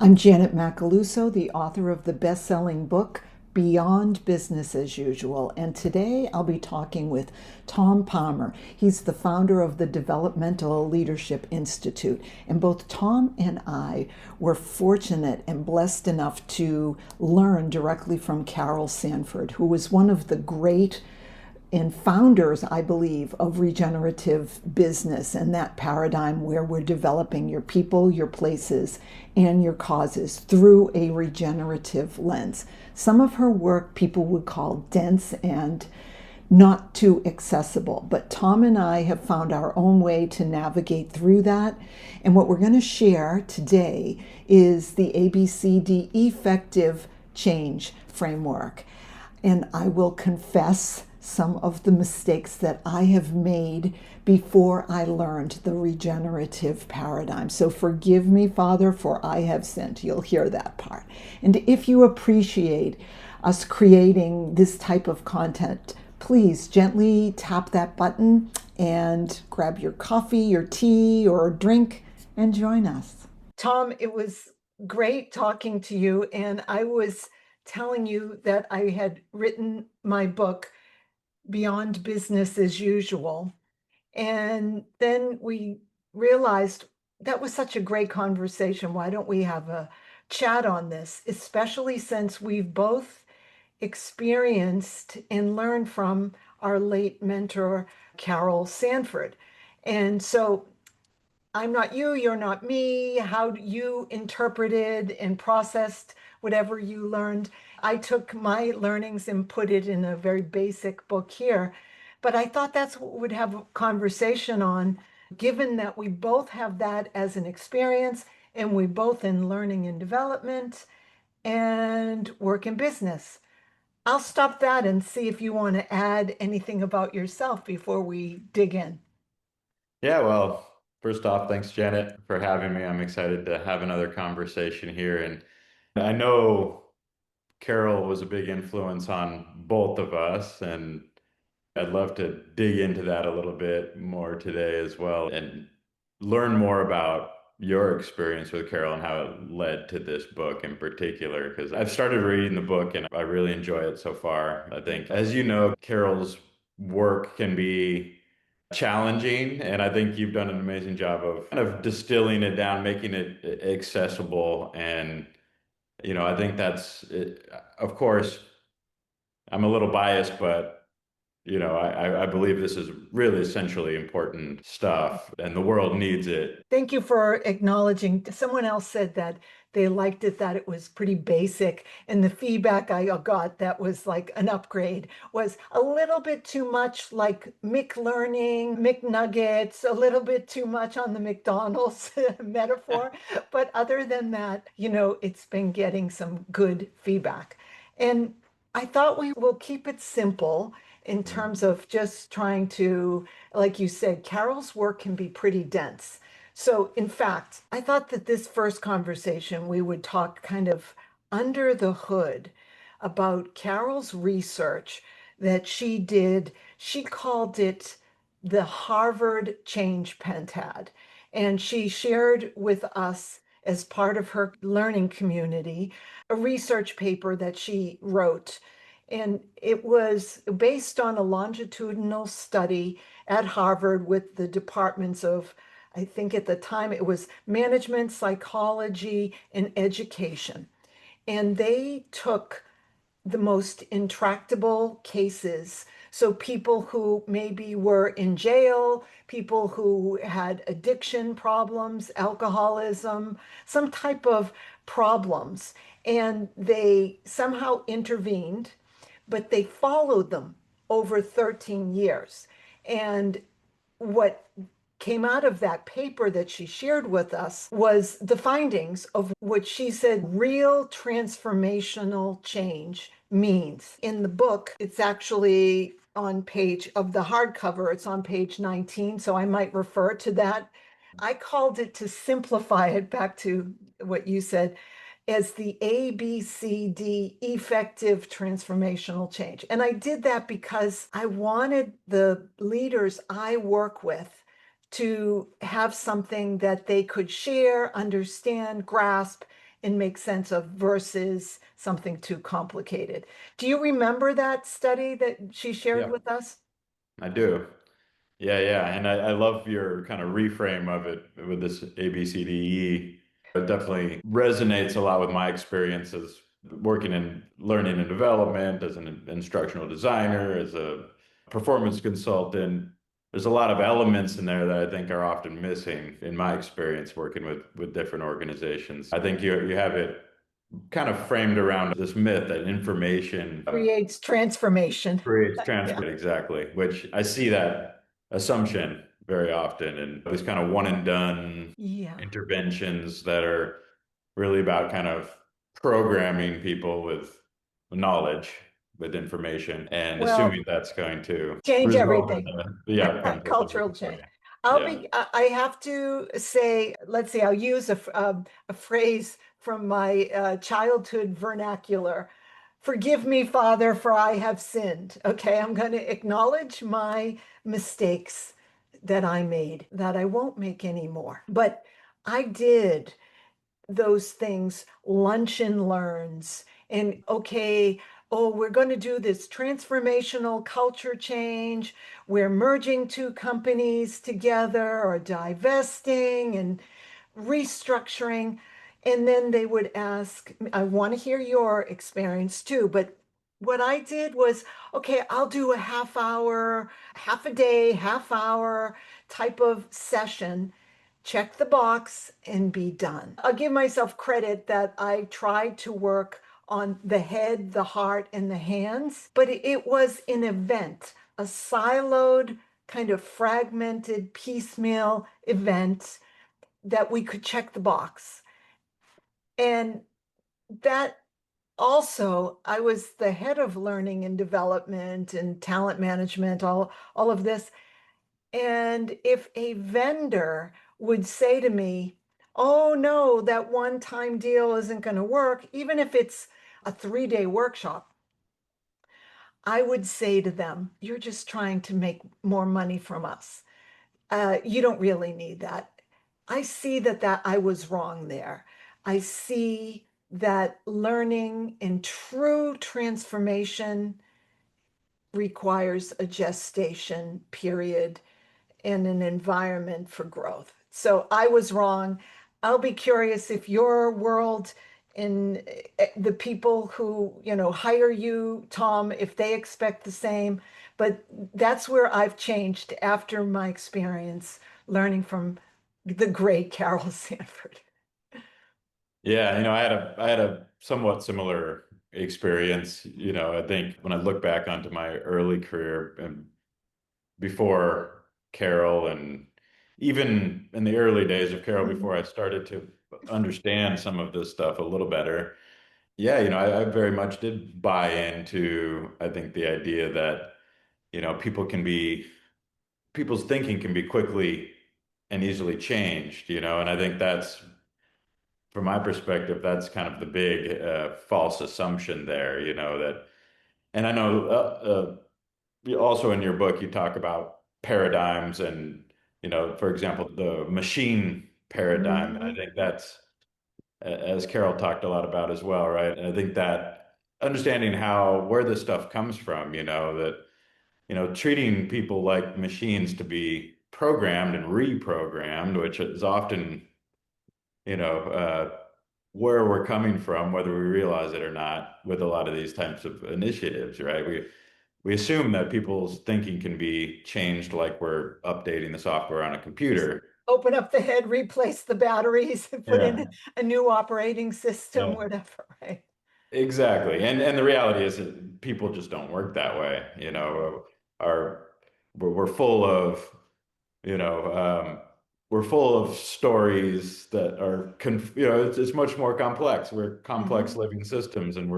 I'm Janet Macaluso, the author of the best-selling book Beyond Business as Usual, and today I'll be talking with Tom Palmer. He's the founder of the Developmental Leadership Institute, and both Tom and I were fortunate and blessed enough to learn directly from Carol Sanford, who was one of the great and founders, I believe, of regenerative business and that paradigm where we're developing your people, your places, and your causes through a regenerative lens. Some of her work people would call dense and not too accessible, but Tom and I have found our own way to navigate through that. And what we're going to share today is the ABCDE effective change framework. And I will confess some of the mistakes that I have made before I learned the regenerative paradigm. So forgive me, Father, for I have sinned. You'll hear that part. And if you appreciate us creating this type of content, please gently tap that button and grab your coffee, your tea, or drink and join us. Tom, it was great talking to you. And I was telling you that I had written my book, Beyond Business as Usual. And then we realized that was such a great conversation. Why don't we have a chat on this, especially since we've both experienced and learned from our late mentor, Carol Sanford. And so I'm not you, you're not me. How you interpreted and processed whatever you learned. I took my learnings and put it in a very basic book here. But I thought that's what we'd have a conversation on, given that we both have that as an experience and we both in learning and development and work in business. I'll stop that and see if you want to add anything about yourself before we dig in. Yeah, well, first off, thanks, Janet, for having me. I'm excited to have another conversation here. And I know Carol was a big influence on both of us, and I'd love to dig into that a little bit more today as well and learn more about your experience with Carol and how it led to this book in particular, because I've started reading the book and I really enjoy it so far. I think, as you know, Carol's work can be challenging, and I think you've done an amazing job of kind of distilling it down, making it accessible. And, I think that's, of course, I'm a little biased, but I believe this is really essentially important stuff and the world needs it. Thank you for acknowledging. Someone else said that they liked it, that it was pretty basic. And the feedback I got that was like an upgrade was a little bit too much like McLearning, McNuggets, a little bit too much on the McDonald's metaphor. But other than that, it's been getting some good feedback. And I thought we will keep it simple in terms of just trying to, like you said, Carol's work can be pretty dense. So, in fact, I thought that this first conversation we would talk kind of under the hood about Carol's research that she did. She called it the Harvard Change Pentad. And she shared with us, as part of her learning community, a research paper that she wrote. And it was based on a longitudinal study at Harvard with the departments of, I think at the time it was management, psychology, and education. And they took the most intractable cases. So people who maybe were in jail, people who had addiction problems, alcoholism, some type of problems. And they somehow intervened, but they followed them over 13 years. And what came out of that paper that she shared with us was the findings of what she said real transformational change means. In the book, it's actually on page of the hardcover, it's on page 19, so I might refer to that. I called it, to simplify it back to what you said, as the ABCD effective transformational change. And I did that because I wanted the leaders I work with to have something that they could share, understand, grasp, and make sense of versus something too complicated. Do you remember that study that she shared Yeah, with us? I do. Yeah, yeah. And I love your kind of reframe of it with this ABCDE. It definitely resonates a lot with my experiences working in learning and development as an instructional designer, as a performance consultant. There's a lot of elements in there that I think are often missing in my experience working with different organizations. I think you have it kind of framed around this myth that information Creates transformation. creates Yeah. transport, exactly, which I see that assumption very often and these kind of one and done Yeah. interventions that are really about kind of programming people with knowledge, with information, and Well, assuming that's going to change result in everything. the outcomes that they're Cultural looking for. change. Yeah. I have to say, let's see, I'll use a phrase from my childhood vernacular. Forgive me, Father, for I have sinned. Okay, I'm going to acknowledge my mistakes that I made, that I won't make anymore. But I did those things, lunch and learns, and okay, oh, we're going to do this transformational culture change. We're merging two companies together or divesting and restructuring. And then they would ask, I want to hear your experience too, but what I did was, okay, I'll do a half hour, half a day, half hour type of session, check the box and be done. I'll give myself credit that I tried to work on the head, the heart, and the hands, but it was an event, a siloed, kind of fragmented, piecemeal event that we could check the box. And that also, I was the head of learning and development and talent management, all of this. And if a vendor would say to me, oh no, that one-time deal isn't going to work, even if it's a 3-day workshop, I would say to them, you're just trying to make more money from us. You don't really need that. I see that I was wrong there. I see that learning and true transformation requires a gestation period and an environment for growth. So I was wrong. I'll be curious if your world and the people who, hire you, Tom, if they expect the same. But that's where I've changed after my experience learning from the great Carol Sanford. Yeah, I had a somewhat similar experience. I think when I look back onto my early career and before Carol, and even in the early days of Carol, Mhm. before I started to understand some of this stuff a little better. Yeah, I very much did buy into, I think, the idea that, people's thinking can be quickly and easily changed, and I think that's, from my perspective, that's kind of the big false assumption there, that, and I know also in your book, you talk about paradigms and, for example, the machine paradigm. And I Mhm. think that's, as Carol talked a lot about as well, right? And I think that understanding where this stuff comes from, that, treating people like machines to be programmed and reprogrammed, which is often, you know, uh, where we're coming from, whether we realize it or not, with a lot of these types of initiatives, right? We assume that people's thinking can be changed like we're updating the software on a Just computer. open up the head, replace the batteries, and put in Yeah. a new operating system, Yeah. whatever, right? Exactly. And the reality is that people just don't work that way. Our we're full of, you know, we're full of stories that are it's much more complex. We're complex Mhm. living systems, and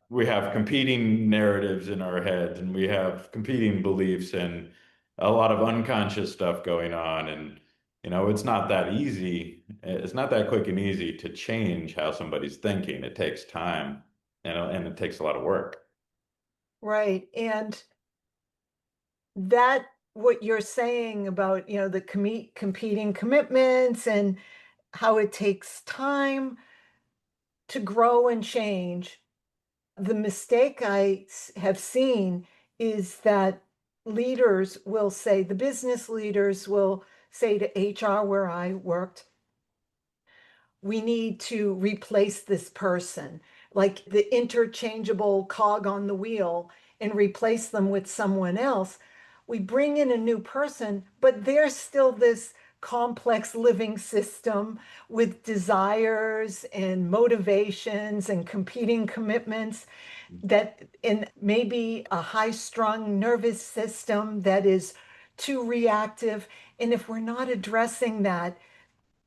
we have competing narratives in our heads, and we have competing beliefs and a lot of unconscious stuff going on. And it's not that easy. It's not that quick and easy to change how somebody's thinking. It takes time, and it takes a lot of work. Right. And that what you're saying about, the competing commitments and how it takes time, to grow and change, the mistake have seen is that leaders will say, the business leaders will say to HR where I worked, we need to replace this person, like the interchangeable cog on the wheel, and replace them with someone else. We bring in a new person, but there's still this complex living system with desires and motivations and competing commitments that in maybe a high-strung nervous system that is too reactive. And if we're not addressing that,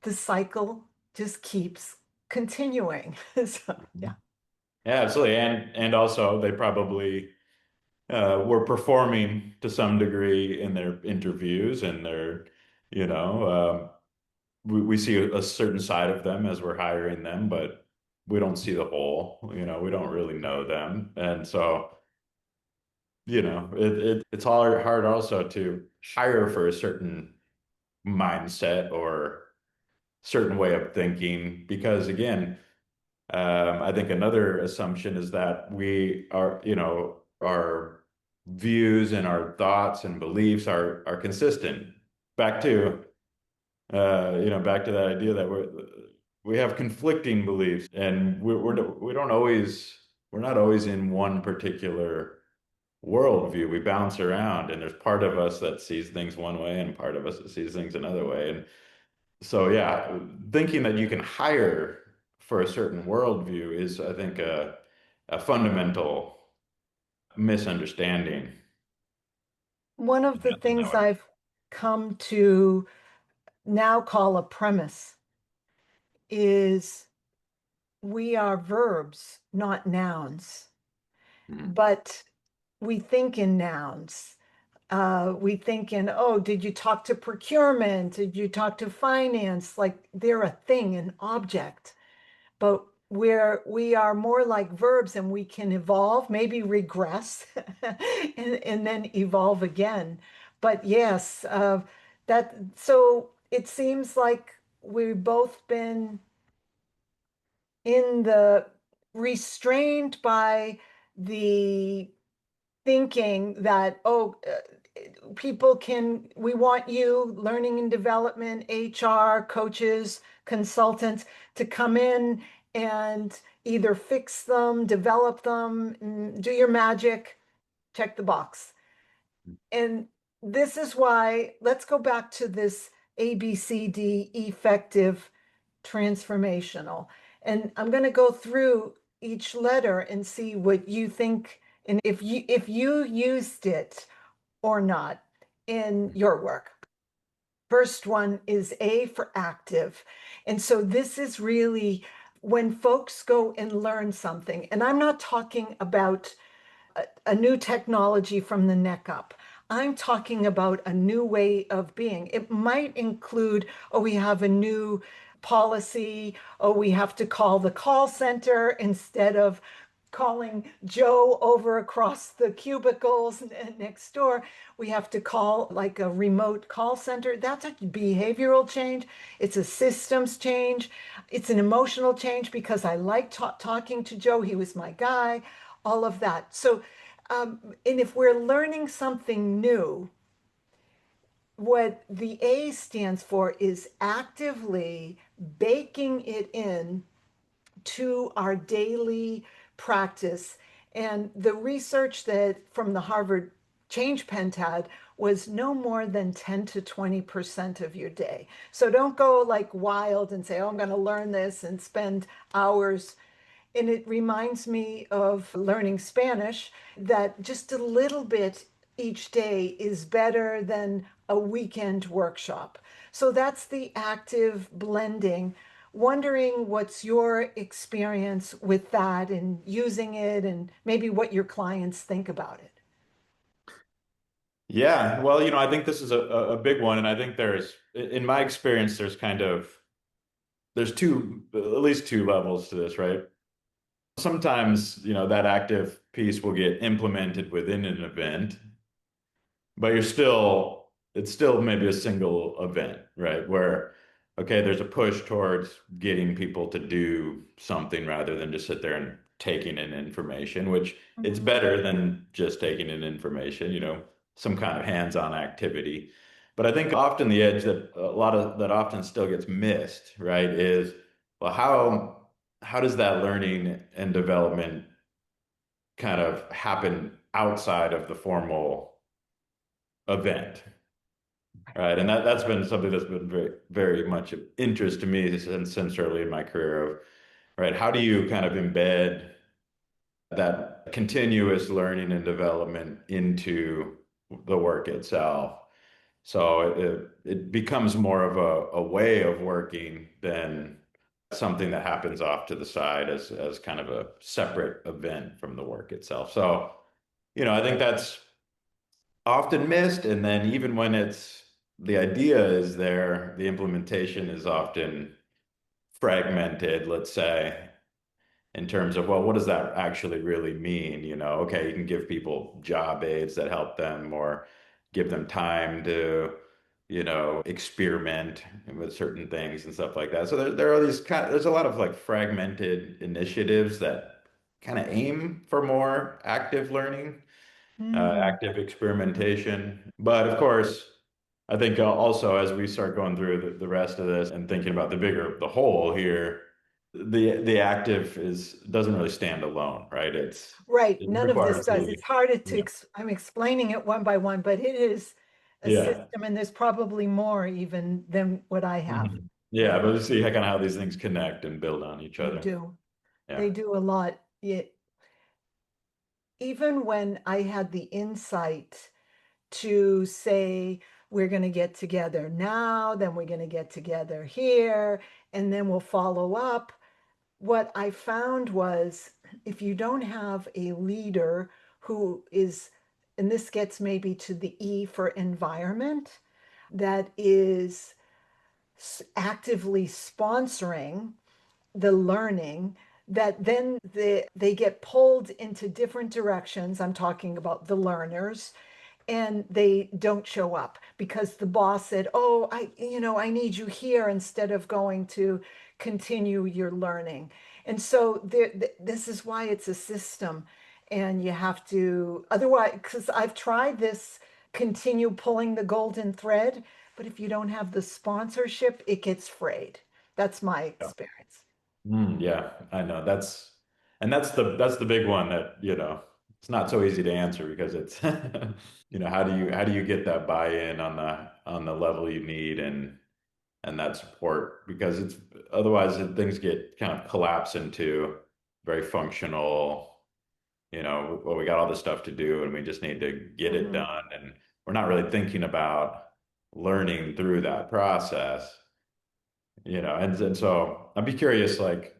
the cycle just keeps continuing. So, yeah. Yeah, absolutely. And also they probably were performing to some degree in their interviews and their, you know, we see a certain side of them as we're hiring them, but we don't see the whole, we don't really know them. And so, it's hard also to hire for a certain mindset or certain way of thinking because again, I think another assumption is that our views and our thoughts and beliefs are consistent. Back to, back to that idea that we have conflicting beliefs, and we don't always we're not always in one particular worldview. We bounce around, and there's part of us that sees things one way, and part of us that sees things another way, and so, yeah, thinking that you can hire for a certain worldview is, I think, a fundamental misunderstanding. One of the In that things way. I've come to now call a premise is we are verbs, not nouns, Mhm. but we think in nouns. We think in, oh, did you talk to procurement? Did you talk to finance? Like they're a thing, an object. But where we are more like verbs and we can evolve, maybe regress, and then evolve again. But yes, that so it seems like we've both been in the restrained by the thinking that, oh, people can, we want you, learning and development, HR, coaches, consultants, to come in and either fix them, develop them, do your magic, check the box. And this is why, let's go back to this ABCD effective transformational. And I'm going to go through each letter and see what you think and if you used it or not in your work. First one is A for active. And so this is really when folks go and learn something. And I'm not talking about a new technology from the neck up. I'm talking about a new way of being. It might include, oh, we have a new policy, oh, we have to call the call center instead of calling Joe over across the cubicles next door. We have to call like a remote call center. That's a behavioral change. It's a systems change. It's an emotional change because I like talking to Joe. He was my guy, all of that. So, and if we're learning something new, what the A stands for is actively baking it in to our daily practice. And the research that from the Harvard Change Pentad was no more than 10 to 20% of your day. So don't go like wild and say, oh, I'm going to learn this and spend hours. And it reminds me of learning Spanish that just a little bit each day is better than a weekend workshop. So that's the active blending. Wondering what's your experience with that and using it and maybe what your clients think about it. Yeah, well, I think this is a big one, and I think in my experience, there's at least two levels to this, right? Sometimes, that active piece will get implemented within an event, but it's still maybe a single event, right? Where okay, there's a push towards getting people to do something rather than just sit there and taking in information, which it's Mhm. better than just taking in information, some kind of hands-on activity. But I think often the edge that a lot of that often still gets missed, right, is well, how does that learning and development kind of happen outside of the formal event, right? And that's been something that's been very, very much of interest to me since early in my career of, right, how do you kind of embed that continuous learning and development into the work itself? So it becomes more of a way of working than something that happens off to the side as kind of a separate event from the work itself. So, I think that's often missed. And then even when the idea is there, the implementation is often fragmented, let's say, in terms of, well, what does that actually really mean? Okay, you can give people job aids that help them or give them time to, experiment with certain things and stuff like that. So there are there's a lot of like fragmented initiatives that kind of aim for more active learning, Mm. active experimentation. But of course, I think also as we start going through the rest of this and thinking about the whole here, the active doesn't really stand alone, right? Right, It none of this requires does. It's harder to, yeah, I'm explaining it one by one, but it is a yeah, system, and there's probably more even than what I have. mhm. Yeah. But we see kind of how these things connect and build on each They other. do. Yeah. They do a lot. Even when I had the insight to say, we're going to get together now, then we're going to get together here, and then we'll follow up. What I found was if you don't have a leader who is, and this gets maybe to the E for environment, that is actively sponsoring the learning, that then they get pulled into different directions. I'm talking about the learners, and they don't show up because the boss said, "Oh, I need you here," instead of going to continue your learning. And so this is why it's a system, and you have to otherwise, because I've tried this, continue pulling the golden thread, but if you don't have the sponsorship, it gets frayed. That's my experience. Yeah, I know. That's the big one that, it's not so easy to answer because it's how do you get that buy-in on the level you need and that support because it's otherwise things get kind of collapse into very functional, well, we got all this stuff to do and we just need to get it Mhm. done and we're not really thinking about learning through that process, and so I'd be curious, like,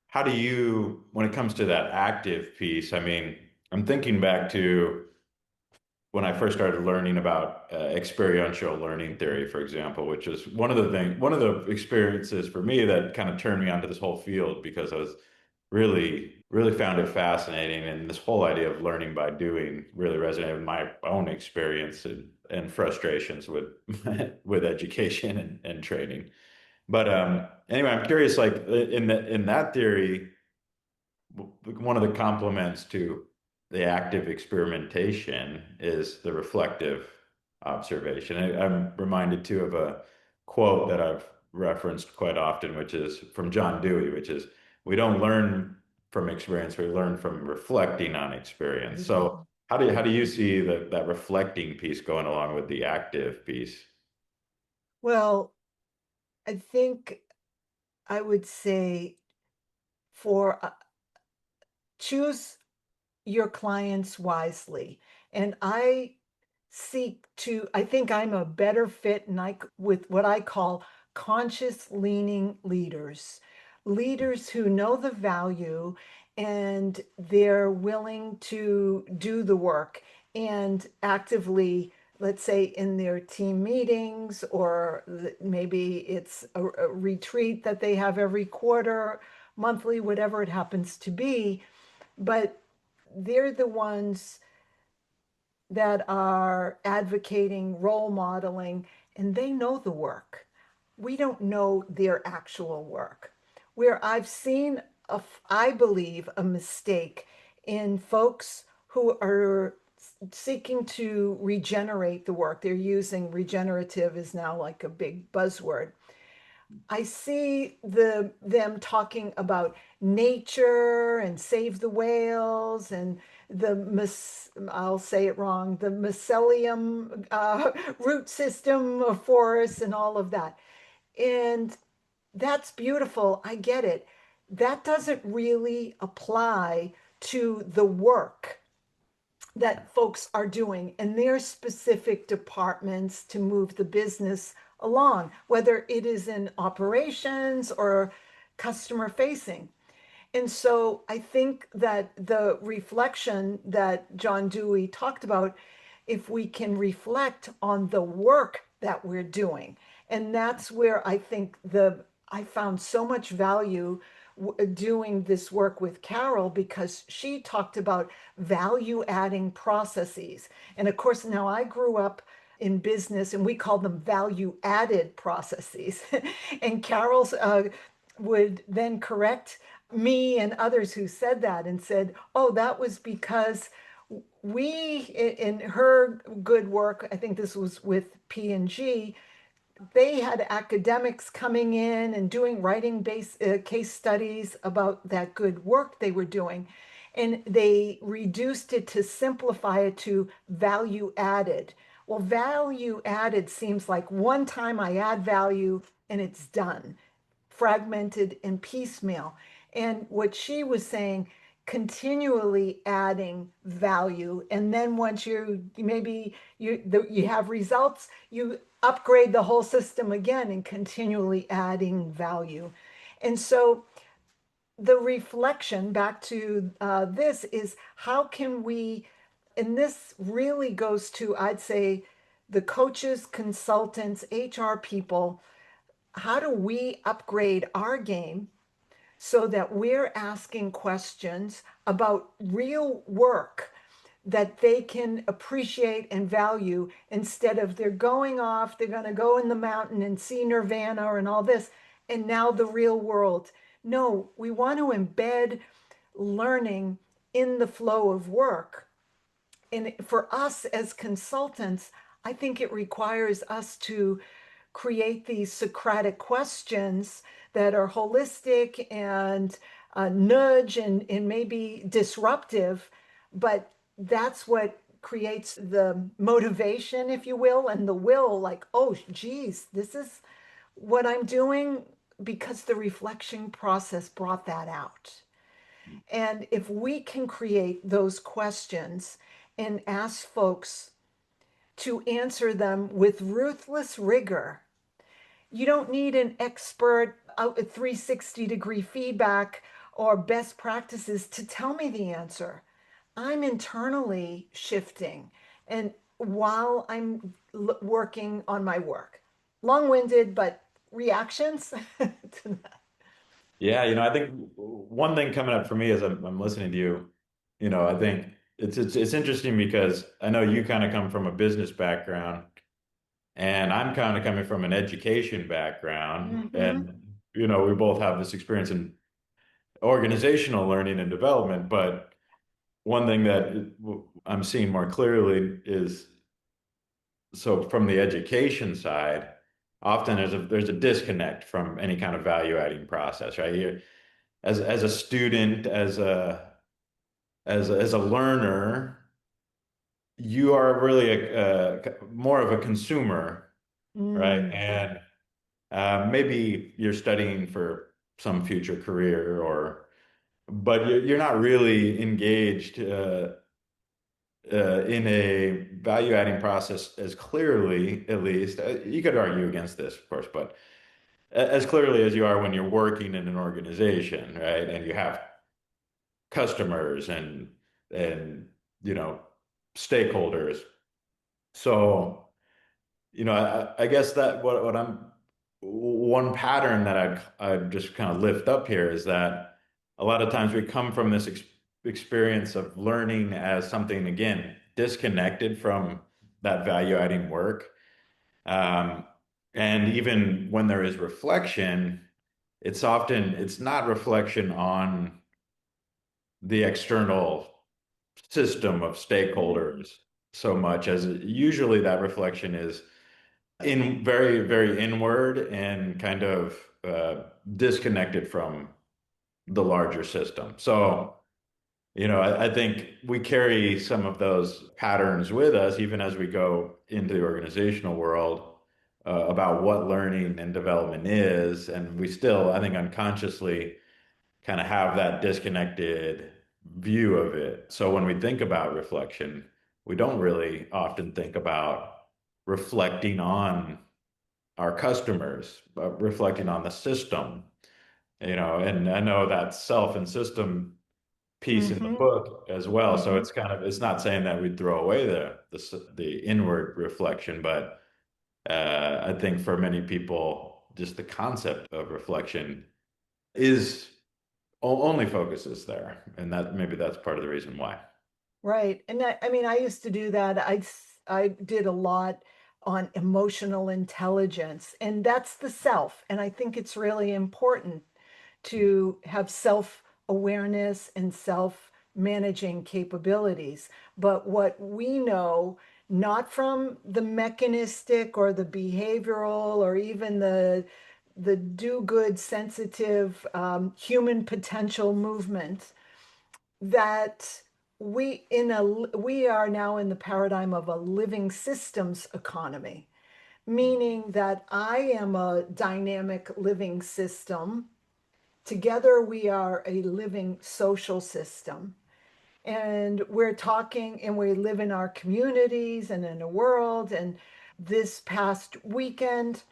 how do you, when it comes to that active piece, I mean, I'm thinking back to when I first started learning about experiential learning theory, for example, which is one of the experiences for me that kind of turned me onto this whole field because I was really, really found it fascinating. And this whole idea of learning by doing really resonated with my own experience and frustrations with with education and training. But anyway, I'm curious, like in that theory, one of the complements to the active experimentation is the reflective observation. I'm reminded too of a quote that I've referenced quite often, which is from John Dewey, which is, "We don't learn from experience; we learn from reflecting on There experience." you So, go. how do you see that reflecting piece going along with the active piece? Well, I think I would say for choose your clients wisely. And I think I'm a better fit and with what I call conscious leaning leaders, leaders who know the value and they're willing to do the work and actively, let's say in their team meetings, or maybe it's a retreat that they have every quarter, monthly, whatever it happens to be, but they're the ones that are advocating, role modeling, and they know the work. we don't know their actual work. Where I've seen, I believe, a mistake in folks who are seeking to regenerate the work. They're using regenerative is now like a big buzzword. I see them talking about nature and save the whales and I'll say it wrong, the mycelium root system of forests and all of that. And that's beautiful. I get it. That doesn't really apply to the work that folks are doing in their specific departments to move the business along, whether it is in operations or customer facing. And so I think that the reflection that John Dewey talked about, if we can reflect on the work that we're doing, and that's where I think I found so much value doing this work with Carol because she talked about value adding processes. And of course, now I grew up in business and we call them value added processes. And Carol's would then correct me and others who said that and said, oh, that was because we, in her good work, I think this was with P&G, they had academics coming in and doing writing based case studies about that good work they were doing. And they reduced it to simplify it to value added. Well, value added seems like one time I add value and it's done, fragmented and piecemeal. And what she was saying, continually adding value, and then once you have results, you upgrade the whole system again and continually adding value. And so the reflection back to this is how can we, and this really goes to, I'd say, the coaches, consultants, HR people, how do we upgrade our game so that we're asking questions about real work that they can appreciate and value instead of they're going off, they're going to go in the mountain and see nirvana and all this, and now the real world. No, we want to embed learning in the flow of work. And for us as consultants, I think it requires us to create these Socratic questions that are holistic and nudge and maybe disruptive, but that's what creates the motivation, if you will, and the will, like, oh, geez, this is what I'm doing because the reflection process brought that out. And if we can create those questions and ask folks to answer them with ruthless rigor, you don't need an expert 360-degree feedback or best practices to tell me the answer. I'm internally shifting and while I'm working on my work. Long-winded, but reactions to that. Yeah, I think one thing coming up for me as I'm listening to you, I think it's interesting because I know you kind of come from a business background, and I'm kind of coming from an education background, Mm-hmm. and we both have this experience in organizational learning and development. But one thing that I'm seeing more clearly is so from the education side, often there's a disconnect from any kind of value adding process, right? As a student, as a learner, you are really more of a consumer, right? Mm. And maybe you're studying for some future career, but you're not really engaged in a value adding process as clearly, at least. You could argue against this, of course, but as clearly as you are when you're working in an organization, right? And you have customers and you know stakeholders. So I guess that what I'm one pattern that I just kind of lift up here is that a lot of times we come from this experience of learning as something again disconnected from that value adding work. Um, And even when there is reflection, it's not reflection on the external system of stakeholders so much as usually that reflection is in very, very inward and kind of disconnected from the larger system. So, I think we carry some of those patterns with us even as we go into the organizational world about what learning and development is. And we still, I think, unconsciously kind of have that disconnected view of it. So when we think about reflection, we don't really often think about reflecting on our customers, but reflecting on the system, and I know that self and system piece in the Mm-hmm. book as well. So Mm-hmm. it's not saying that we throw away the inward reflection, but I think for many people, just the concept of reflection is only focuses there, and that maybe that's part of the reason why. Right. And I mean, I used to do that. I did a lot on emotional intelligence, and that's the self. And I think it's really important to have self awareness and self managing capabilities. But what we know, not from the mechanistic or the behavioral or even the do good sensitive human potential movement, that we are now in the paradigm of a living systems economy, meaning that I am a dynamic living system. Together we are a living social system, and we're talking and we live in our communities and in the world. And this past weekend,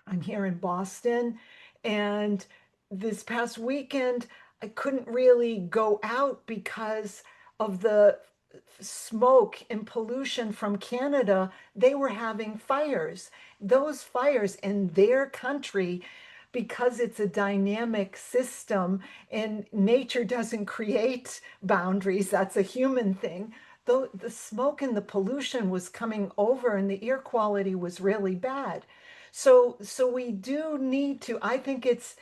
I'm here in Boston, and this past weekend, I couldn't really go out because of the smoke and pollution from Canada. They were having fires. Those fires in their country, because it's a dynamic system and nature doesn't create boundaries, that's a human thing. Though the smoke and the pollution was coming over and the air quality was really bad. So we do need to, I think it's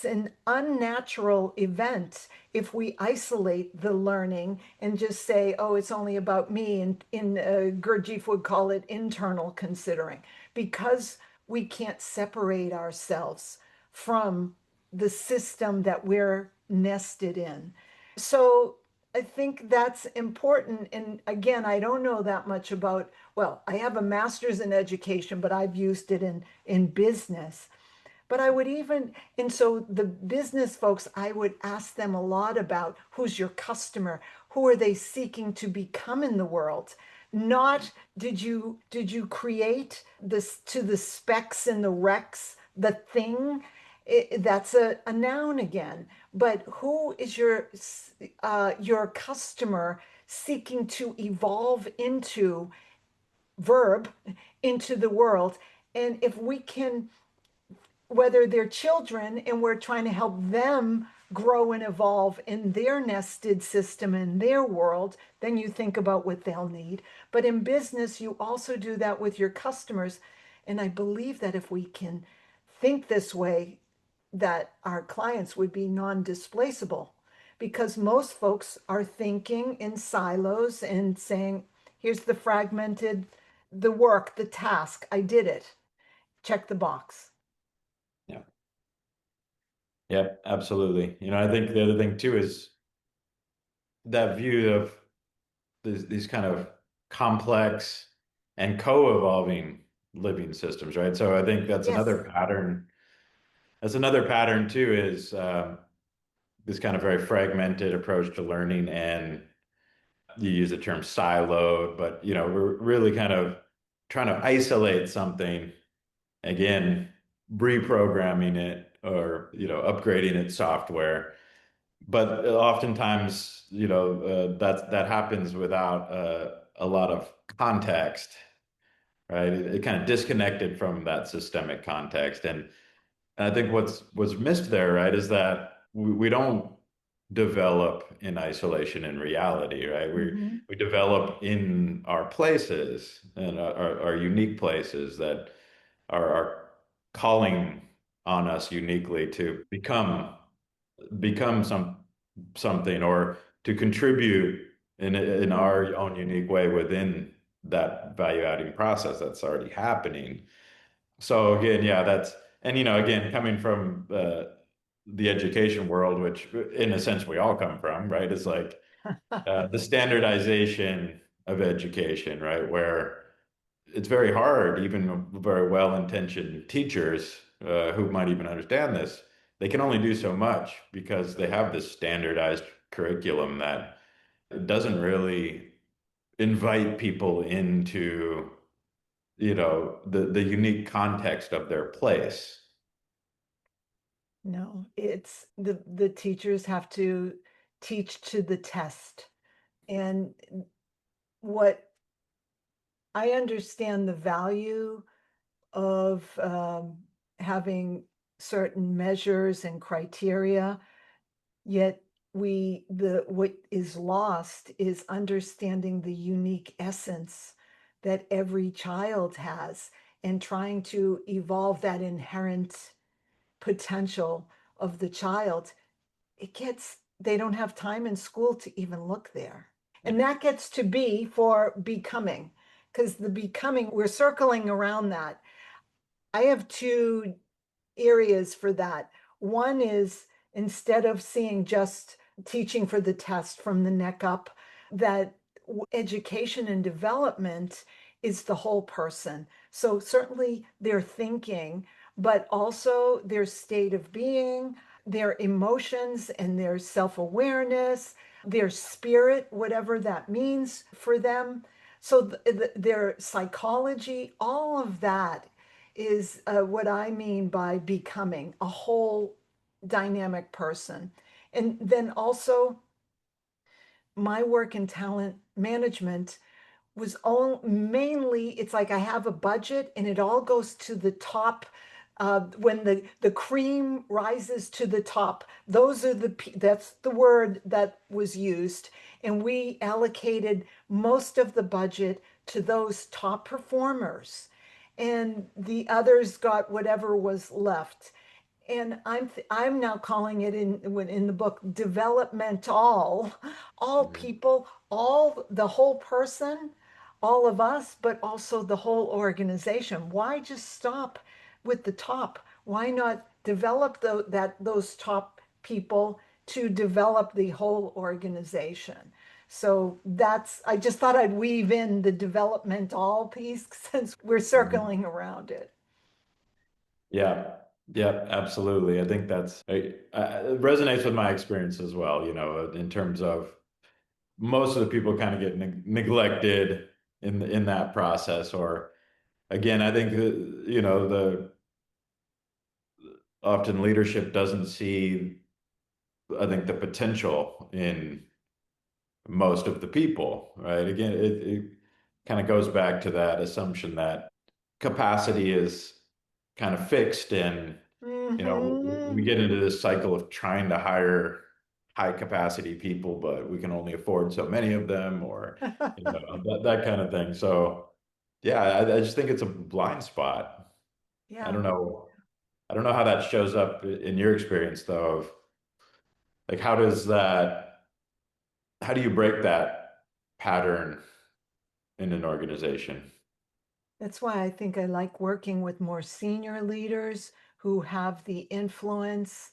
an unnatural event if we isolate the learning and just say, oh, it's only about me. And Gurdjieff would call it internal considering, because we can't separate ourselves from the system that we're nested in. So I think that's important. And again, I don't know that much about, well, I have a master's in education, but I've used it in business. But I would even, and so the business folks, I would ask them a lot about who's your customer, who are they seeking to become in the world? Not did you create this to the specs and the recs, the thing? That's a noun again. But who is your customer seeking to evolve into, verb, into the world? And if we can, whether they're children and we're trying to help them grow and evolve in their nested system in their world, then you think about what they'll need. But in business, you also do that with your customers. And I believe that if we can think this way, that our clients would be non-displaceable, because most folks are thinking in silos and saying, here's the fragmented, the work, the task, I did it, check the box. Yeah. Yeah, absolutely. I think the other thing too is that view of these kind of complex and co-evolving living systems, right? So I think that's Yes. another pattern. That's another pattern too, is this kind of very fragmented approach to learning, and you use the term siloed, but we're really kind of trying to isolate something, again, reprogramming it or upgrading its software. But oftentimes, that happens without a lot of context, right? It kind of disconnected from that systemic context. And I think what's missed there, right, is that we don't develop in isolation in reality, right? Hmm. We develop in our places and our unique places that are calling on us uniquely to become something or to contribute in our own unique way within that value adding process that's already happening. So again, yeah, that's and again, coming from the education world, which in a sense we all come from, right? It's like the standardization of education, right? Where it's very hard, even very well-intentioned teachers who might even understand this, they can only do so much because they have this standardized curriculum that doesn't really invite people into, the unique context of their place. No, it's the teachers have to teach to the test. And what I understand the value of having certain measures and criteria, yet the what is lost is understanding the unique essence that every child has and trying to evolve that inherent potential of the child. They don't have time in school to even look there. Yeah. And that gets to be for becoming, because the becoming, we're circling around that. I have two areas for that. One is instead of seeing just teaching for the test from the neck up, that education and development is the whole person. So certainly their thinking, but also their state of being, their emotions and their self-awareness, their spirit, whatever that means for them. So their psychology, all of that is what I mean by becoming a whole dynamic person. And then also, my work in talent management was all mainly, it's like I have a budget and it all goes to the top. When the cream rises to the top, that's the word that was used. And we allocated most of the budget to those top performers. And the others got whatever was left. And I'm now calling it in the book developmental, all Mhm. people, all the whole person, all of us, but also the whole organization. Why just stop with the top? Why not develop those top people to develop the whole organization? So I just thought I'd weave in the developmental piece since we're Mhm. circling around it. Yeah, yeah, absolutely. I think it resonates with my experience as well, in terms of most of the people kind of get neglected in that process. Or again, I think that, the often leadership doesn't see, I think, the potential in most of the people, right? Again, it kind of goes back to that assumption that capacity is kind of fixed, and we Hmm. get into this cycle of trying to hire high capacity people, but we can only afford so many of them, or that kind of thing. So yeah, I just think it's a blind spot. I Yeah, don't know. I don't know how that shows up in your experience, though, of like how do you break that pattern in an organization? that's why I think I like working with more senior leaders who have the influence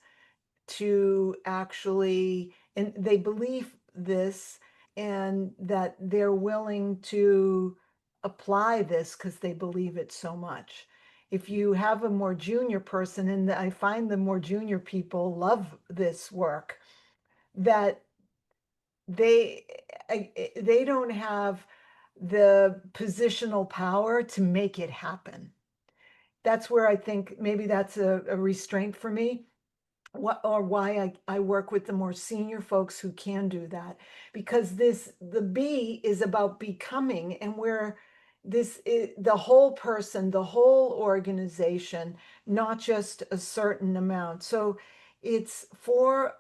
to actually, and they believe this, and that they're willing to apply this because they believe it so much. If you have a more junior person, and I find the more junior people love this work, that they they don't have the positional power to make it happen. That's where I think maybe that's a restraint for me, or why I work with the more senior folks who can do that. Because the B is about becoming, and where this is the whole person, the whole organization, not just a certain amount. So it's for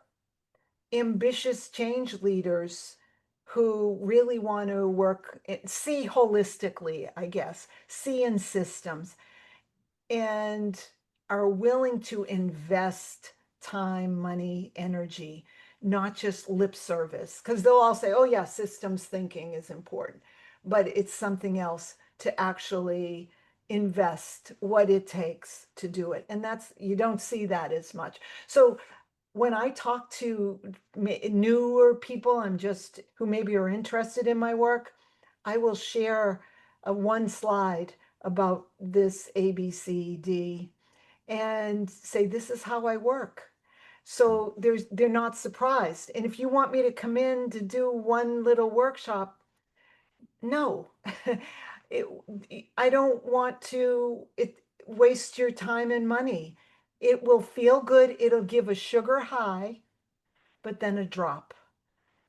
ambitious change leaders who really want to see holistically, I guess, see in systems. and are willing to invest time, money, energy, not just lip service. Because they'll all say, oh, yeah, systems thinking is important, but it's something else to actually invest what it takes to do it. And that's, you don't see that as much. So when I talk to newer people, I'm just who maybe are interested in my work, I will share a one slide about this ABCD and say, this is how I work. So they're not surprised. And if you want me to come in to do one little workshop, no. it, I don't want to waste your time and money. It will feel good. It'll give a sugar high, but then a drop.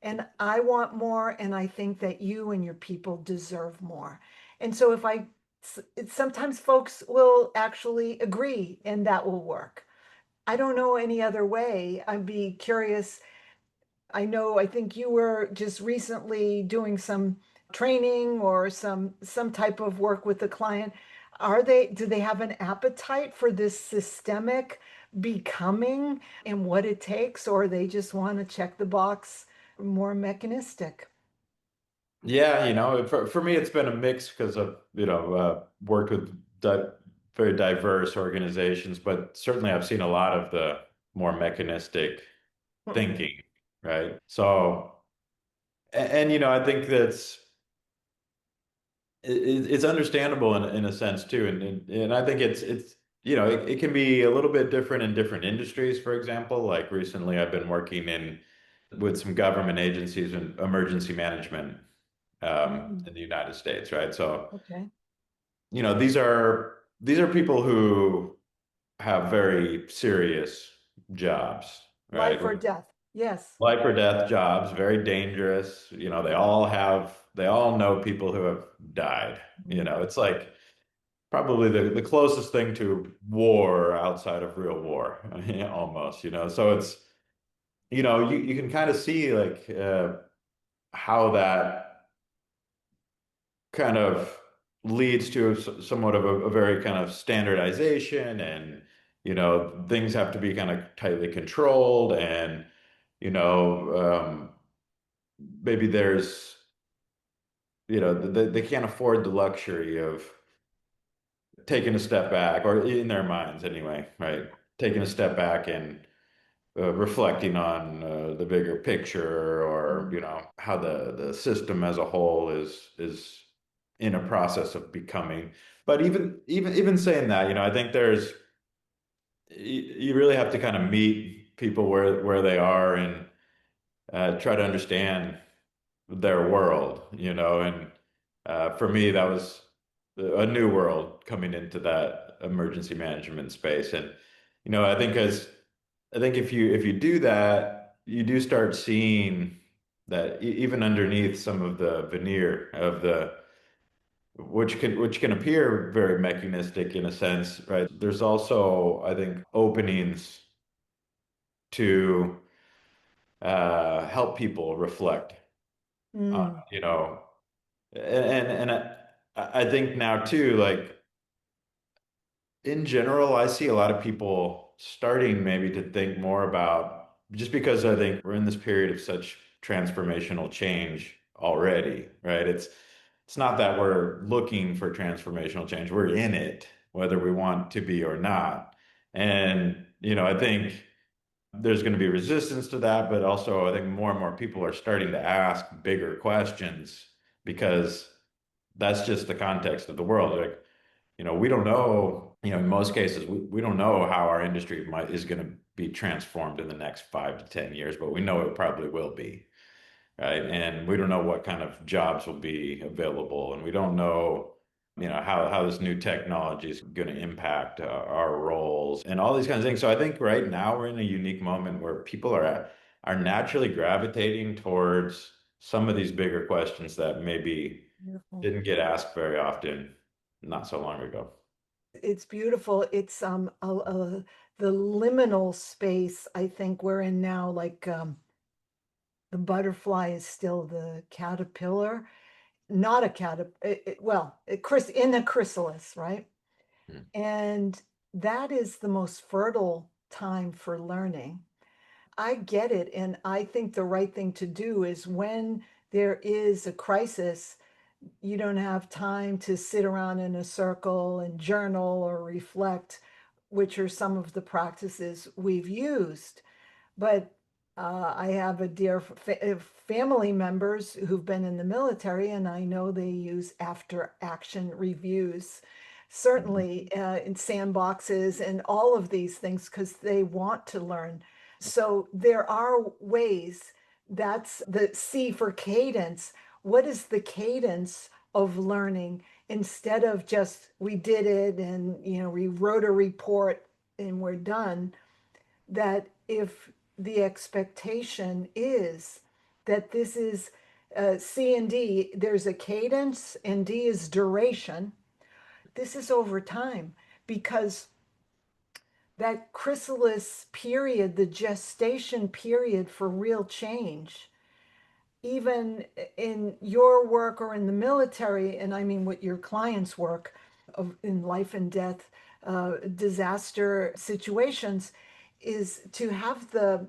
And I want more, and I think that you and your people deserve more. And so if I, sometimes folks will actually agree, and that will work. I don't know any other way. I'd be curious. I know, I think you were just recently doing some training or some type of work with the client. Do they have an appetite for this systemic becoming and what it takes, or they just want to check the box more mechanistic? Yeah, for me, it's been a mix because I've, worked with di very diverse organizations, but certainly I've seen a lot of the more mechanistic thinking, right? So, I think it's understandable in a sense too, and I think it's it can be a little bit different in different industries. For example, like recently, I've been working in with some government agencies and emergency management Mm, in the United States, right? So, okay. these are people who have very serious jobs, right? Life or death. Yes. Life or death jobs, very dangerous. They all know people who have died. Mm, It's like probably the closest thing to war outside of real war, almost, So it's, you can kind of see like how that kind of leads to somewhat of a very kind of standardization and things have to be kind of tightly controlled and maybe there's they can't afford the luxury of taking a step back or in their minds anyway, right, taking a step back and reflecting on the bigger picture or mm, how the system as a whole is in a process of becoming. But even saying that, I think you really have to kind of meet people where they are and try to understand their world, and for me that was a new world coming into that emergency management space. And I think if you do that, you do start seeing that even underneath some of the veneer of the which can appear very mechanistic in a sense, right? There's also, I think, openings to help people reflect, mm, you know, and I think now too, like in general, I see a lot of people starting maybe to think more about just because I think we're in this period of such transformational change already, right? It's not that we're looking for transformational change. We're in it, whether we want to be or not. And, I think there's going to be resistance to that, but also I think more and more people are starting to ask bigger questions because that's just the context of the world. Like, we don't know, in most cases, we don't know how our industry is going to be transformed in the next 5 to 10 years, but we know it probably will be, right? And we don't know what kind of jobs will be available, and we don't know, how this new technology is going to impact our roles and all these kinds of things. So I think right now we're in a unique moment where people are naturally gravitating towards some of these bigger questions that maybe beautiful. didn't get asked very often not so long ago. It's beautiful. It's the liminal space I think we're in now, like the butterfly is still the caterpillar, not a caterpillar, well, in the chrysalis, right? Mm. And that is the most fertile time for learning. I get it. And I think the right thing to do is when there is a crisis, you don't have time to sit around in a circle and journal or reflect, which are some of the practices we've used. But I have a dear family members who've been in the military, and I know they use after action reviews, Mhm. certainly in sandboxes and all of these things because they want to learn. So there are ways. That's the C for cadence. What is the cadence of learning instead of just we did it and we wrote a report and we're done? That if the expectation is that this is C and D, there's a cadence, and D is duration. This is over time because that chrysalis period, the gestation period for real change, even in your work or in the military, and I mean what your clients work in life and death, disaster situations, is to have the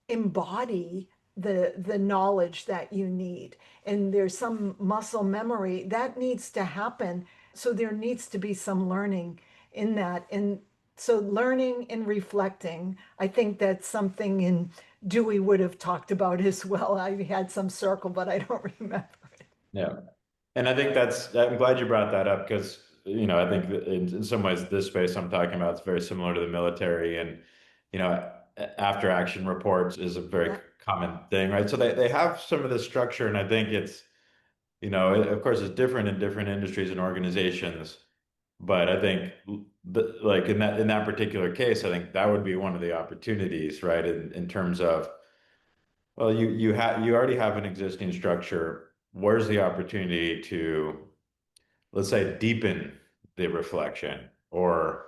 embody the knowledge that you need, and there's some muscle memory that needs to happen, so there needs to be some learning in that. And so learning and reflecting, I think that's something in Dewey would have talked about as well. I had some circle but I don't remember it. Yeah. And I think I'm glad you brought that up because, I think that in some ways, this space I'm talking about is very similar to the military. And, after action reports is a very Yeah, common thing, right? So they have some of the structure. And I think of course, it's different in different industries and organizations. But I think, like in that particular case, I think that would be one of the opportunities, right? In terms of, well, you already have an existing structure. Where's the opportunity to, let's say, deepen the reflection, or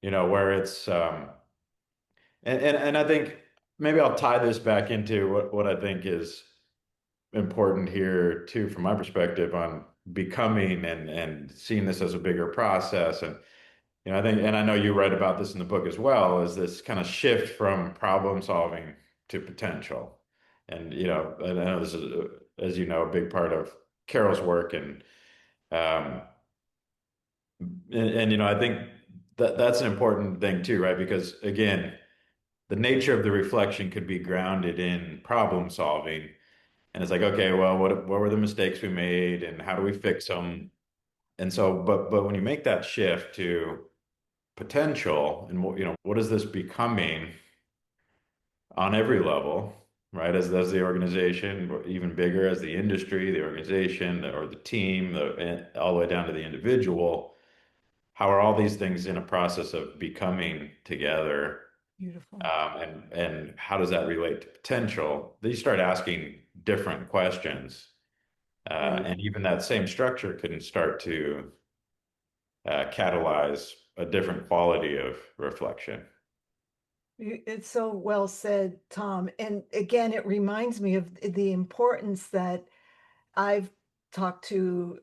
where it's and I think maybe I'll tie this back into what I think is important here too, from my perspective on becoming and seeing this as a bigger process. And I think, and I know you write about this in the book as well, is this kind of shift from problem solving to potential. And I know this is, as you know, a big part of Carol's work. Um, and I think that's an important thing too, right? Because again, the nature of the reflection could be grounded in problem solving. And it's like, okay, well, what were the mistakes we made and how do we fix them? And so, but when you make that shift to potential and what is this becoming on every level, right? As the organization, even bigger as the industry, the organization, or the team, all the way down to the individual. How are all these things in a process of becoming together? beautiful. And how does that relate to potential? Then you start asking different questions, Right. and even that same structure can start to catalyze a different quality of reflection. It's so well said, Tom. And again, it reminds me of the importance that I've talked to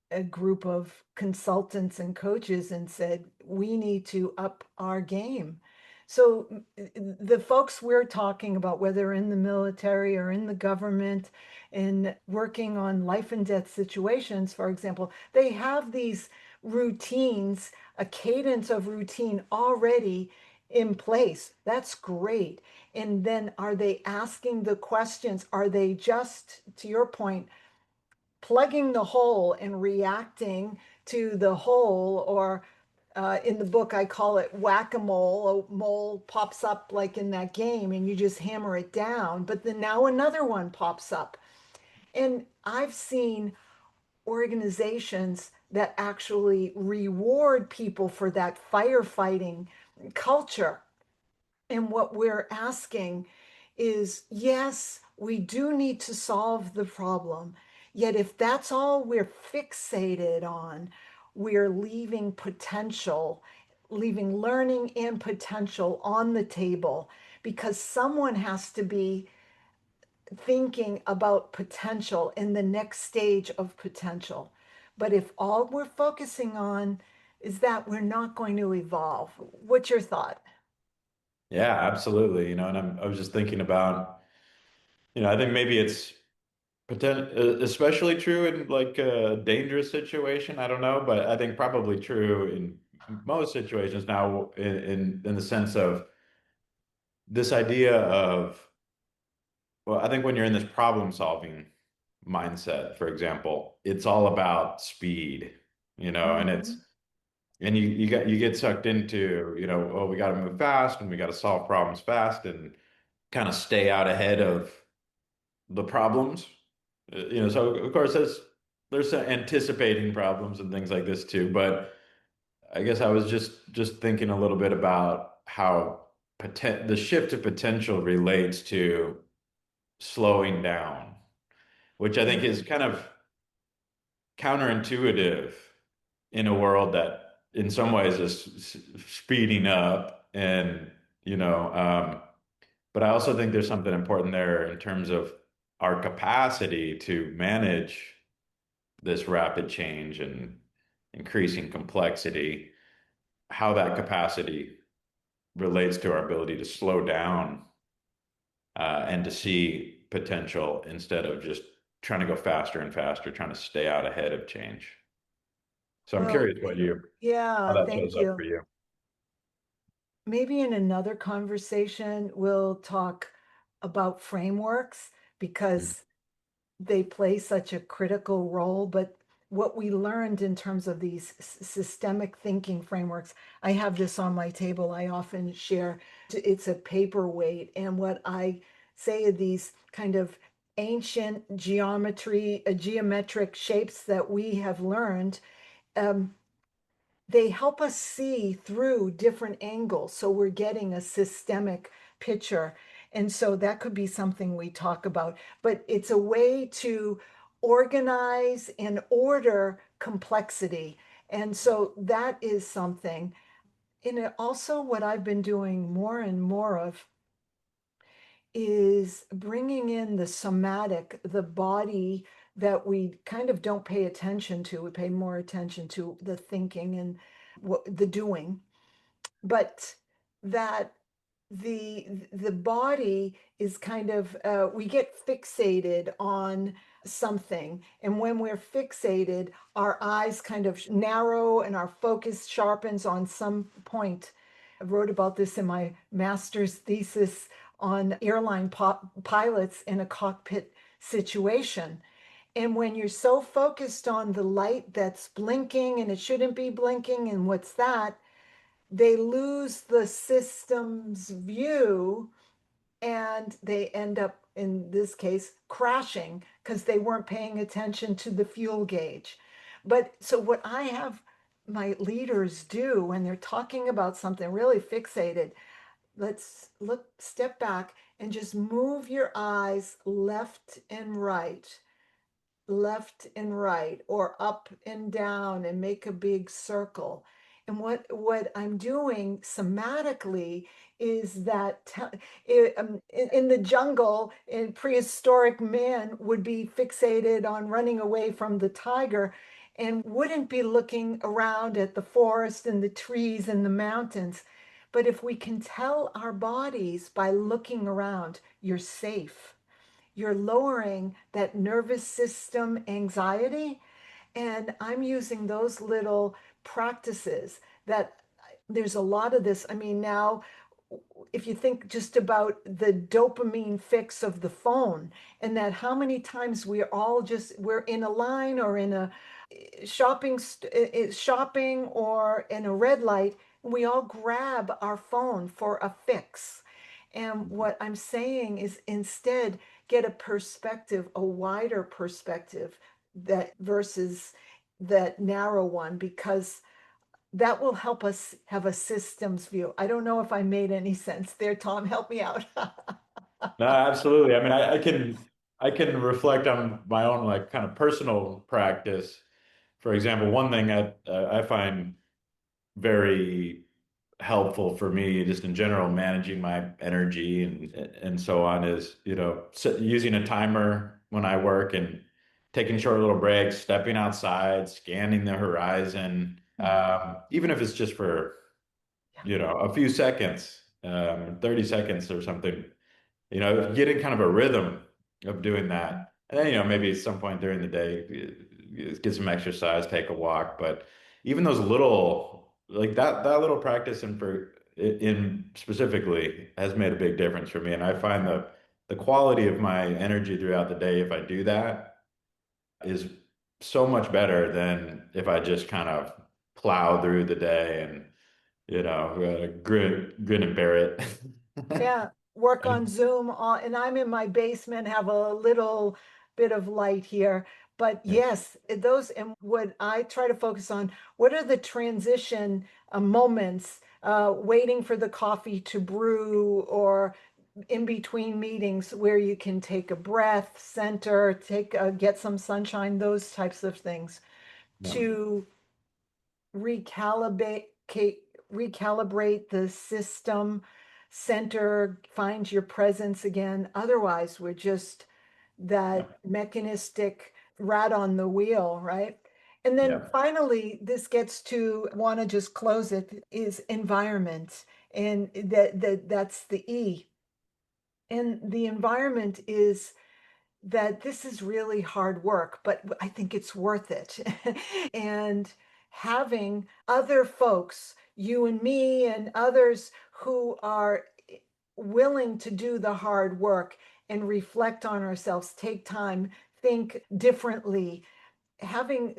a group of consultants and coaches and said, we need to up our game. So the folks we're talking about, whether in the military or in the government and working on life and death situations, for example, they have these routines, a cadence of routine already in place. That's great. And then are they asking the questions? Are they just, to your point, plugging the hole and reacting to the hole? Or in the book, I call it whack-a-mole. A mole pops up like in that game, and you just hammer it down. But then now another one pops up. And I've seen organizations that actually reward people for that firefighting culture. And what we're asking is, yes, we do need to solve the problem. Yet, if that's all we're fixated on, we're leaving potential, leaving learning and potential on the table because someone has to be thinking about potential in the next stage of potential. But if all we're focusing on is that we're not going to evolve. What's your thought? Yeah, absolutely. And I was just thinking about, I think maybe it's especially true in like a dangerous situation. I don't know, but I think probably true in most situations now in the sense of this idea of, well, I think when you're in this problem solving mindset, for example, it's all about speed, and Hmm. you get sucked into, oh, we got to move fast and we got to solve problems fast and kind of stay out ahead of the problems. So of course there's some anticipating problems and things like this too, but I guess I was just thinking a little bit about how the shift to potential relates to slowing down, which I think is kind of counterintuitive in a world that in some ways is speeding up and you know but I also think there's something important there in terms of our capacity to manage this rapid change and increasing complexity, how that capacity relates to our ability to slow down and to see potential instead of just trying to go faster and faster, trying to stay out ahead of change. So I'm Well, curious how yeah, that shows thank up for you. you. Maybe in another conversation, we'll talk about frameworks because they play such a critical role. But what we learned in terms of these systemic thinking frameworks, I have this on my table. I often share. It's a paperweight. And what I say are these kind of ancient geometric shapes that we have learned. Um, they help us see through different angles. So we're getting a systemic picture. And so that could be something we talk about. But it's a way to organize and order complexity. And so that is something. And also, what I've been doing more and more of is bringing in the somatic, the body that we kind of don't pay attention to. We pay more attention to the thinking and the doing, but that the body is kind of we get fixated on something, and when we're fixated, our eyes kind of narrow and our focus sharpens on some point. I wrote about this in my master's thesis on airline pilots in a cockpit situation. And when you're so focused on the light that's blinking and it shouldn't be blinking, and what's that, they lose the system's view and they end up, in this case, crashing because they weren't paying attention to the fuel gauge. But so, what I have my leaders do when they're talking about something really fixated, let's look, step back and just move your eyes left and right, or up and down, and make a big circle. And what I'm doing somatically is that in the jungle, in prehistoric man would be fixated on running away from the tiger and wouldn't be looking around at the forest and the trees and the mountains. But if we can tell our bodies by looking around, you're safe, you're lowering that nervous system anxiety. And I'm using those little practices that there's a lot of this. I mean, now, if you think just about the dopamine fix of the phone, and that how many times we're in a line or in a shopping or in a red light, and we all grab our phone for a fix. And what I'm saying is instead get a perspective, a wider perspective, that versus that narrow one, because that will help us have a systems view. I don't know if I made any sense there, Tom. Help me out. No, absolutely. I mean, I can reflect on my own like kind of personal practice. For example, one thing I find very helpful for me, just in general, managing my energy and so on, is using a timer when I work and taking short little breaks, stepping outside, scanning the horizon, Even if it's just for, Yeah. a few seconds, 30 seconds or something, getting kind of a rhythm of doing that. And then, maybe at some point during the day, get some exercise, take a walk. But even those little, like that little practice in specifically has made a big difference for me. And I find the quality of my energy throughout the day, if I do that, is so much better than if I just kind of plow through the day and, grin and bear it. Yeah, work on Zoom on, and I'm in my basement, have a little bit of light here. But Yeah. yes, those, and what I try to focus on, what are the transition moments, waiting for the coffee to brew or in between meetings where you can take a breath, center, get some sunshine, those types of things Yeah. to recalibrate recalibrate the system, center, find your presence again. Otherwise, we're just Yeah. that mechanistic rat on the wheel, right? And then Yeah. finally, this gets to want to just close it is environment. And that's the E. And the environment is that this is really hard work, but I think it's worth it. And having other folks, you and me and others who are willing to do the hard work and reflect on ourselves, take time, think differently, having,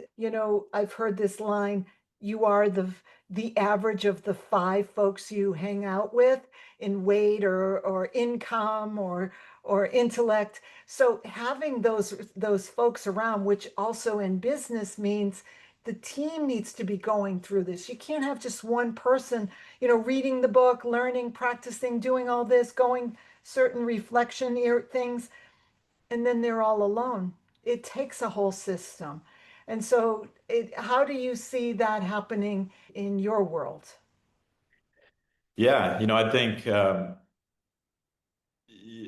I've heard this line, you are the average of the five folks you hang out with in weight or income or intellect. So having those folks around, which also in business means the team needs to be going through this. You can't have just one person, reading the book, learning, practicing, doing all this, going certain reflection things, and then they're all alone. It takes a whole system. And so, how do you see that happening in your world? Yeah, I think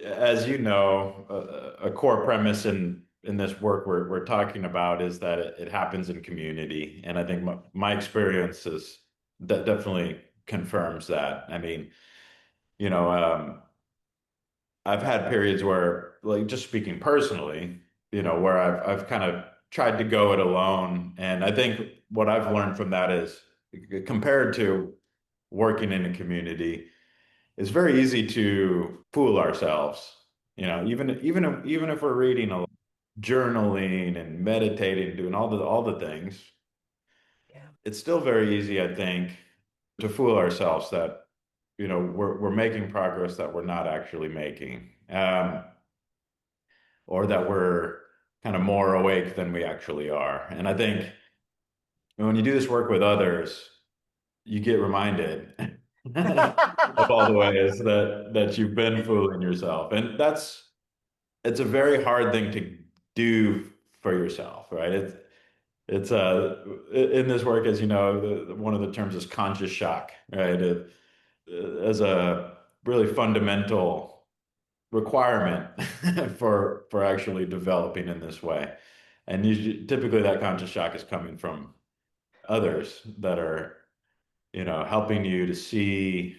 as you know, a core premise in this work we're talking about is that it happens in community, and I think my experience is that definitely confirms that. I mean, you know, I've had periods where, like, just speaking personally, where I've kind of tried to go it alone, and I think what I've learned from that is compared to working in a community, it's very easy to fool ourselves. Even if we're reading a lot, journaling and meditating, doing all the things, Yeah. it's still very easy, I think, to fool ourselves that we're making progress that we're not actually making, or that we're kind of more awake than we actually are. And I think when you do this work with others, you get reminded of all the ways that you've been fooling yourself. And it's a very hard thing to do for yourself, right? It's in this work, as you know, one of the terms is conscious shock, right? As a really fundamental requirement for actually developing in this way. And usually, typically that conscious shock is coming from others that are, helping you to see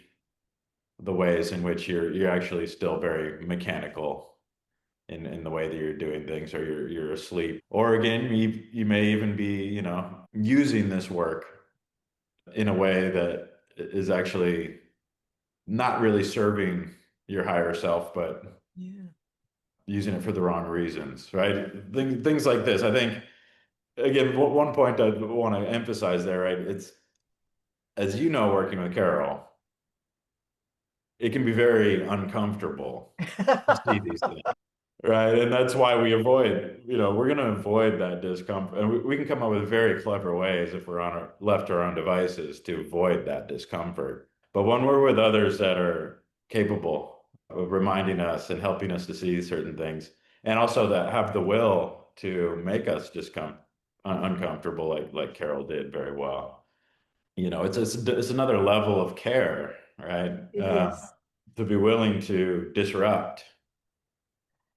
the ways in which you're actually still very mechanical in the way that you're doing things, or you're asleep. Or again, you may even be, using this work in a way that is actually not really serving your higher self, but Yeah. using it for the wrong reasons, right? Things like this. I think, again, one point I want to emphasize there, right? It's, as you know, working with Carol, it can be very uncomfortable to see these things. Right. And that's why we avoid, we're going to avoid that discomfort. And we can come up with very clever ways if we're left to our own devices to avoid that discomfort. But when we're with others that are capable of reminding us and helping us to see certain things, and also that have the will to make us just come uncomfortable, like Carol did very well. It's another level of care, right? It is. To be willing to disrupt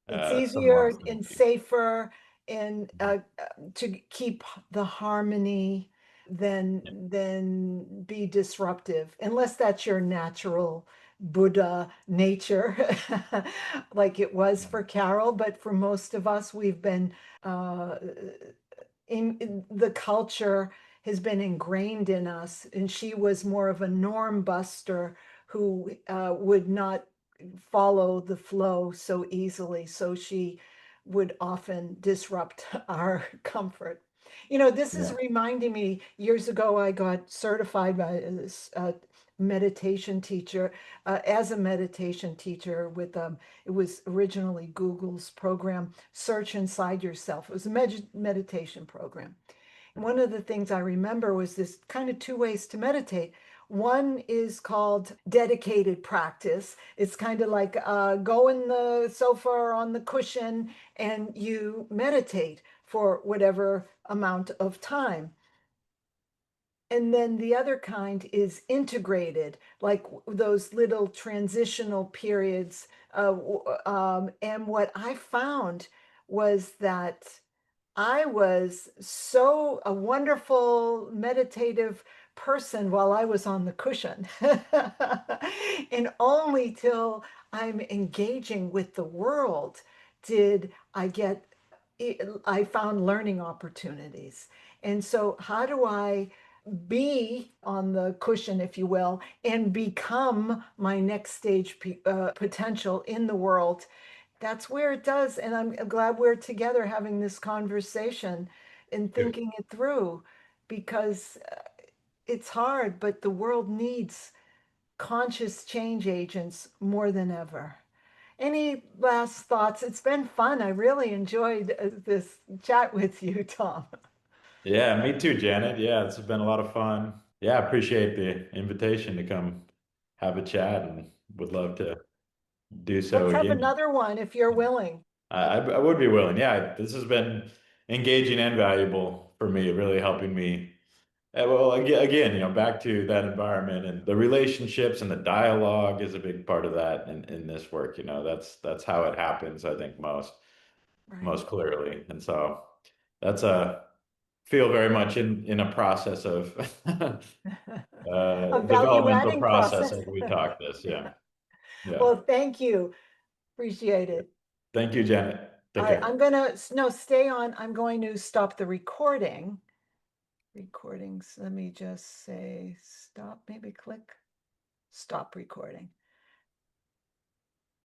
It's someone's easier and thinking. safer and to keep the harmony. than be disruptive, unless that's your natural Buddha nature, like it was for Carol. But for most of us, we've been uh, in the culture has been ingrained in us, and she was more of a norm buster who would not follow the flow so easily. So she would often disrupt our comfort. You know, this is Yeah. reminding me, years ago, I got certified by a meditation teacher, as a meditation teacher with, it was originally Google's program, Search Inside Yourself. It was a meditation program. And one of the things I remember was this kind of two ways to meditate. One is called dedicated practice. It's kind of like go in the sofa or on the cushion and you meditate for whatever amount of time. And then the other kind is integrated, like those little transitional periods. And what I found was that I was so a wonderful meditative person while I was on the cushion. And only till I'm engaging with the world did I found learning opportunities. And so, how do I be on the cushion, if you will, and become my next stage potential in the world? That's where it does. And I'm glad we're together having this conversation and Good. thinking it through because it's hard, but the world needs conscious change agents more than ever. Any last thoughts? It's been fun. I really enjoyed this chat with you, Tom. Yeah, me too, Janet. Yeah, it's been a lot of fun. Yeah, I appreciate the invitation to come have a chat and would love to do so Let's have again. another one if you're willing. I would be willing. Yeah, this has been engaging and valuable for me, really helping me. Well, again, back to that environment and the relationships and the dialogue is a big part of that in this work. That's how it happens, I think, Right. most clearly. And so that's a feel very much in a process of A value developmental adding process process. as we talk this. Yeah. Yeah. Yeah. Well, thank you. Appreciate it. Thank you, Janet. Take I'm care. gonna, no, stay on. I'm going to stop the recording. Recordings. Let me just say stop, maybe click stop recording.